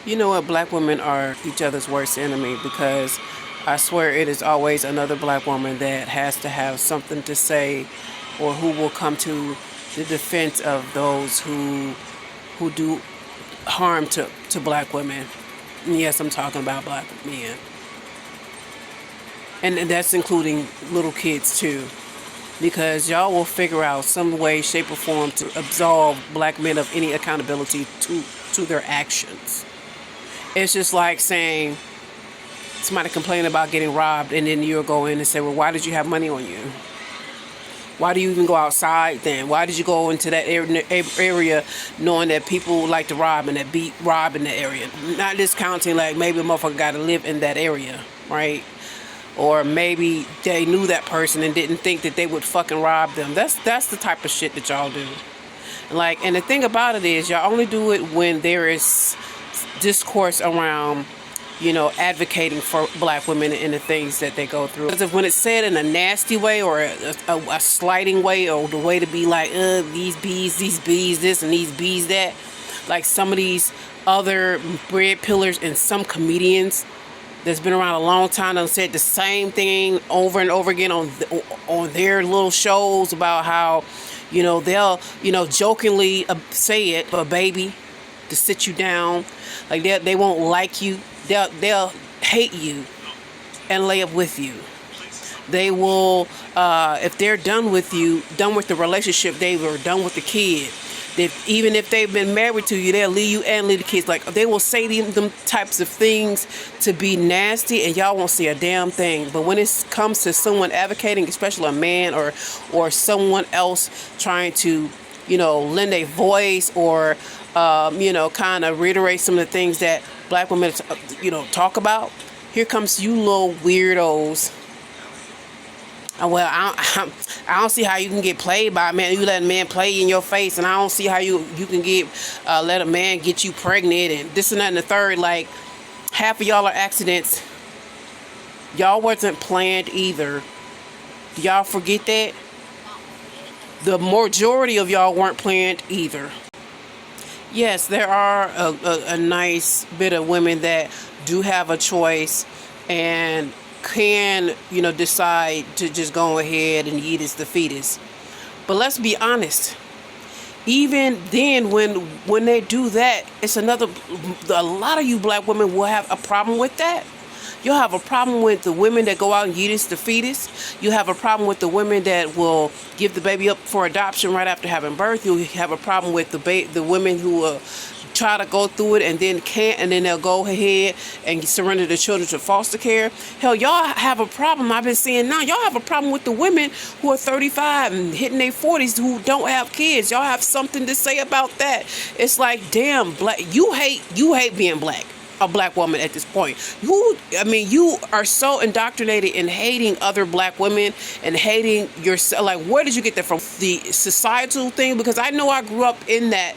You know what? Black women are each other's worst enemy because I swear it is always another black woman that has to have something to say or who will come to the defense of those who do harm to black women. And yes, I'm talking about black men. And that's including little kids too. Because y'all will figure out some way, shape, or form to absolve black men of any accountability to their actions. It's just like saying somebody complain about getting robbed, and then you'll go in and say, well, why did you have money on you? Why do you even go outside then? Why did you go into that area knowing that people like to rob and that beat rob in the area? Not discounting like maybe a motherfucker got to live in that area, right? Or maybe they knew that person and didn't think that they would fucking rob them. That's the type of shit that y'all do. Like, and the thing about it is, y'all only do it when there is discourse around, advocating for black women and the things that they go through. Because if when it's said in a nasty way or a slighting way, or the way to be like, these bees, this, and these bees, that, like some of these other bread pillars and some comedians that's been around a long time and said the same thing over and over again on their little shows about how, they'll, jokingly say it, a baby, to sit you down. Like they won't like you. They'll hate you and lay up with you. They will, if they're done with you, done with the relationship, they were done with the kid. Even if they've been married to you, they'll leave you and leave the kids. Like, they will say them types of things to be nasty, and y'all won't see a damn thing. But when it comes to someone advocating, especially a man or someone else trying to, lend a voice or, kind of reiterate some of the things that black women, talk about, here comes you little weirdos. Well, I don't see how you can get played by a man. You let a man play in your face, and I don't see how you can get let a man get you pregnant and this and that and the third. Like, half of y'all are accidents. Y'all wasn't planned either. Do y'all forget that? The majority of y'all weren't planned either. Yes, there are a nice bit of women that do have a choice and can, decide to just go ahead and eat as the fetus. But let's be honest. Even then, when they do that, a lot of you black women will have a problem with that. You'll have a problem with the women that go out and eat as the fetus. You have a problem with the women that will give the baby up for adoption right after having birth. You have a problem with the women who will try to go through it and then can't, and then they'll go ahead and surrender the children to foster care. Hell, y'all have a problem. I've been seeing now, y'all have a problem with the women who are 35 and hitting their 40s who don't have kids. Y'all have something to say about that. It's like, damn, you hate being black. A black woman at this point. You are so indoctrinated in hating other black women and hating yourself. Like, where did you get that from? The societal thing? Because I know I grew up in that,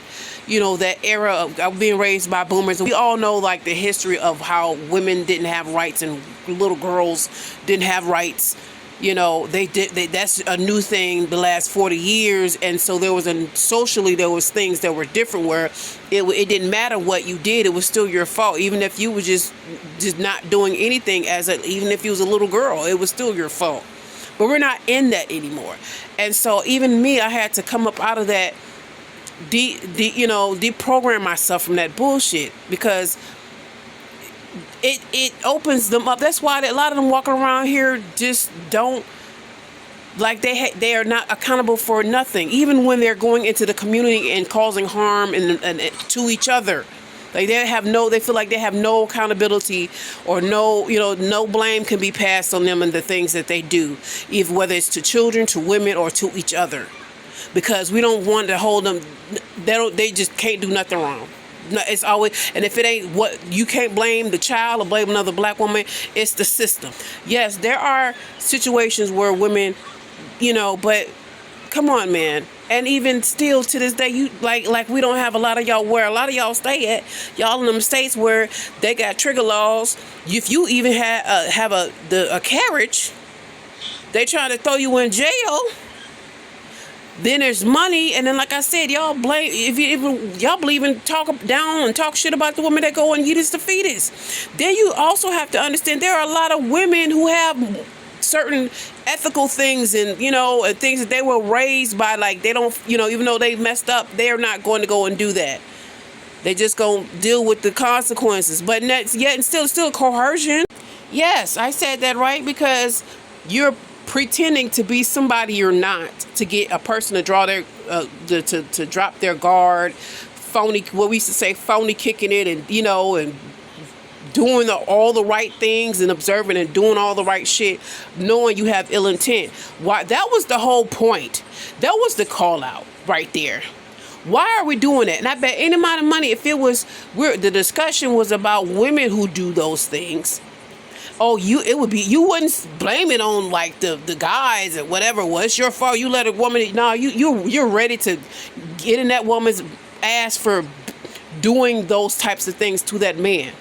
that era of being raised by boomers. And we all know, like, the history of how women didn't have rights and little girls didn't have rights. That's a new thing the last 40 years. And so socially, there was things that were different where it didn't matter what you did. It was still your fault. Even if you were just not doing anything even if you was a little girl, it was still your fault. But we're not in that anymore. And so even me, I had to come up out of that, deprogram myself from that bullshit, because it opens them up. That's why a lot of them walking around here just don't, like, they are not accountable for nothing, even when they're going into the community and causing harm and to each other. Like, they feel like they have no accountability, or no blame can be passed on them and the things that they do, whether it's to children, to women, or to each other, because we don't want to hold them. They just can't do nothing wrong. No, it's always, and if it ain't what, you can't blame the child or blame another black woman. It's the system. Yes, there are situations where women, but come on, man. And even still to this day, you like we don't have a lot of y'all where a lot of y'all stay at. Y'all in them states where they got trigger laws. If you even have a carriage, they trying to throw you in jail. Then there's money, and then like I said, y'all blame if you even y'all believe in talk down and talk shit about the women that go and eat the fetus. Then you also have to understand there are a lot of women who have certain ethical things and and things that they were raised by, like they don't even though they messed up, they're not going to go and do that. They just gonna deal with the consequences. But yet and still coercion. Yes, I said that right, because you're pretending to be somebody you're not to get a person to draw their to drop their guard. Phony, what we used to say, phony kicking it, and and doing all the right things and observing and doing all the right shit, knowing you have ill intent. Why? That was the whole point. That was the call out right there. Why are we doing that? And I bet any amount of money, if it was, the discussion was about women who do those things. Oh, you wouldn't blame it on like the guys or whatever. Well, it's your fault. You let a woman. No, you're ready to get in that woman's ass for doing those types of things to that man.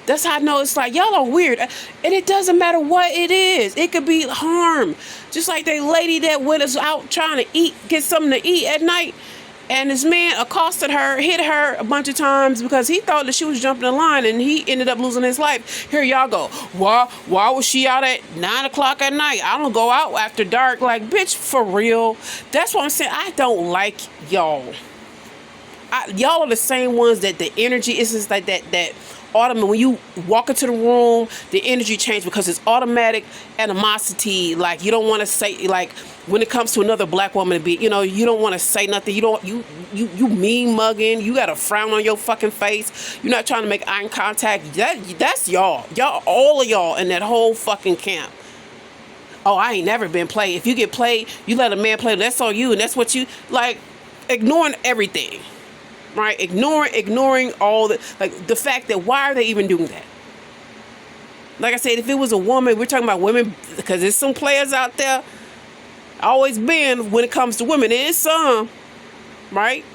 That's how I know it's like y'all are weird. And it doesn't matter what it is. It could be harm. Just like that lady that went us out trying to get something to eat at night. And this man accosted her, hit her a bunch of times because he thought that she was jumping the line, and he ended up losing his life. Here y'all go. Why was she out at 9 o'clock at night? I don't go out after dark. Like, bitch, for real. That's what I'm saying. I don't like y'all. Y'all are the same ones that the energy is just like that automatic. When you walk into the room, the energy changes because it's automatic animosity. Like, you don't want to say, like, when it comes to another black woman, to be, you don't want to say nothing. You mean mugging. You got a frown on your fucking face. You're not trying to make eye contact. That's y'all. Y'all, all of y'all in that whole fucking camp. Oh, I ain't never been played. If you get played, you let a man play. That's on you, and that's what you like. Ignoring everything, right? Ignoring all the the fact that why are they even doing that? Like I said, if it was a woman, we're talking about women because there's some players out there. Always been when it comes to women. There is some, right?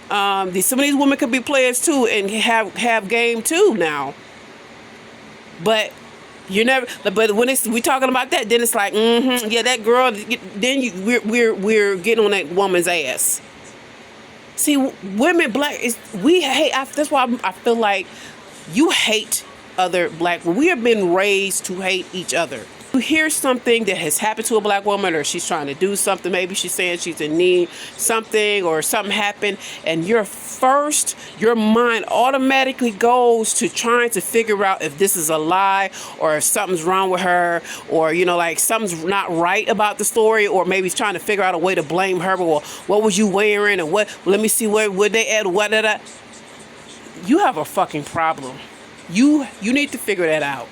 Some of these women could be players too and have game too now. But you never. But when we talking about that, then it's like, yeah, that girl. Then we're getting on that woman's ass. See, women, we hate. That's why I feel like you hate other black women. We have been raised to hate each other. You hear something that has happened to a black woman, or she's trying to do something, maybe she's saying she's in need something, or something happened, and your mind automatically goes to trying to figure out if this is a lie, or if something's wrong with her, or like something's not right about the story, or maybe he's trying to figure out a way to blame her. Well, what was you wearing, or what? Let me see where they at, what did I? You have a fucking problem. You need to figure that out.